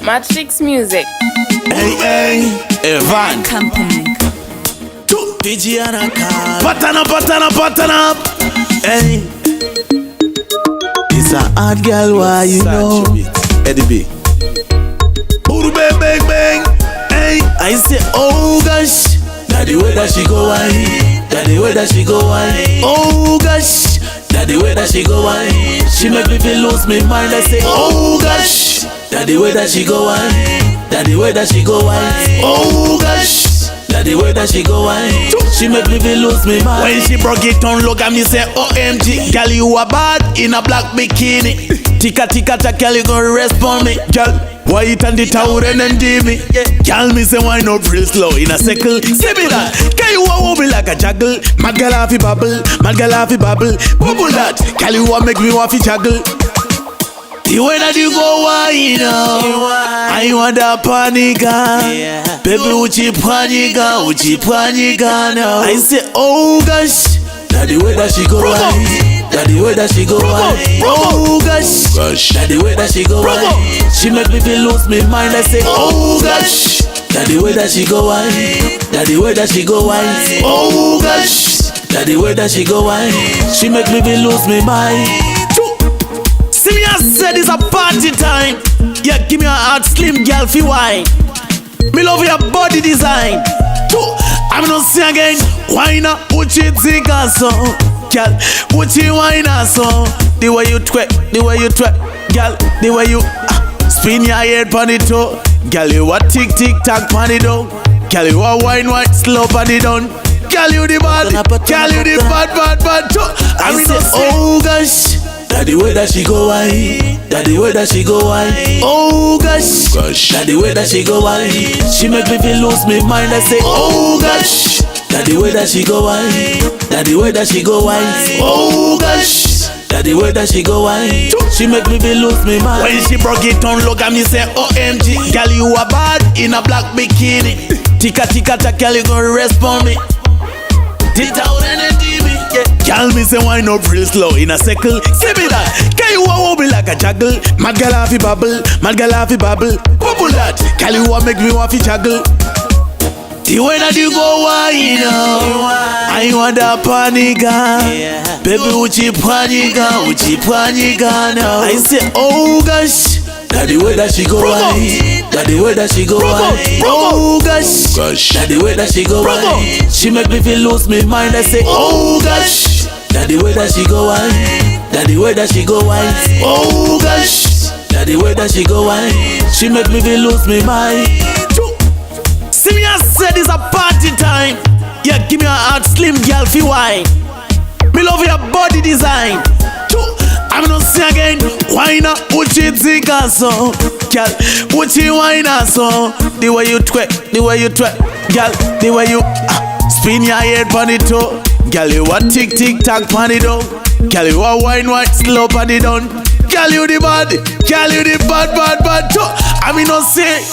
Matrix Music. Hey, hey, Evan. Company. PG and a car. Pattern up. Hey. It's a hard girl, why you know? Eddie B. Boom, bang, bang, bang. Hey, I say, oh gosh. That the way that she go, that the way that she go, oh gosh. That the way that she go, she make me feel lose my mind. I say, oh gosh. That the way that she go, that the way that she go, oh gosh. That the way that she go, she make me feel lose my mind. When she broke it on, look at me say, OMG, girl you are bad in a black bikini. Tika tika ta, girl you gonna respond me, girl. White and the tower and do me. Girl me say why not real slow in a circle. Say me that, girl you want me like a juggle. Mad girl have bubble, mad girl have bubble. Bubble that, girl you want make me want to juggle. The way that you go, you know, I want that panika. Baby, uchi panika now. I say, oh gosh, that the way that she go, that the way that she go, oh gosh, that the way that she go, she make me feel lose my mind. I say, oh gosh, that the way that she go, that the way that she go, oh gosh, that the way that she go, she make me feel lose my mind. See me, I said it's a party time. Yeah, give me a hot slim girl fi wine. Me love your body design. I'm not saying again. Wine up, put it together, so girl, put it wine so. The way you twerk, girl, the way you spin your head pon it toe. Girl, you a tick tock pon it down. Girl, you a wine slow pon it down. Girl, you the bad, girl, you the bad. I mean, oh gosh. That the way that she go, that the way that she go, oh gosh. That the way that she go, she make me feel lose my mind. I say, oh gosh. That the way that she go, that the way that she go, oh gosh. That the way that she go, she make me feel lose my mind. When she broke it on, look at me say, OMG, girl you are bad in a black bikini. Tika tika ta, girl you gonna respond me. Tita and girl me say why not real slow in a circle. Say me that, girl you want me like a juggle. Mad girl have bubble, mad girl have bubble. Bubble that, girl you want make me want to juggle. The way that you go, you know, I want that panika. Baby, uchi panika now. I say, oh gosh. That the way that she go, that the way that she go, oh gosh. That the way that she go, she make me feel lose my mind. I say, oh gosh. That the way that she go, that the way that she go, oh gosh. That the way that she go, she make me feel lose my mind. See me, I said it's a party time. Yeah, give me a hot slim girl fi wine. Me love your body design. I'm not saying again. Wine up, put it together, so girl, put it wine so. The way you twerk, girl, the way you spin your head pon it toe. Girl, you a tick tock pon it down. Girl, you a wine slow pon it down. Girl, you the bad, I mean not say.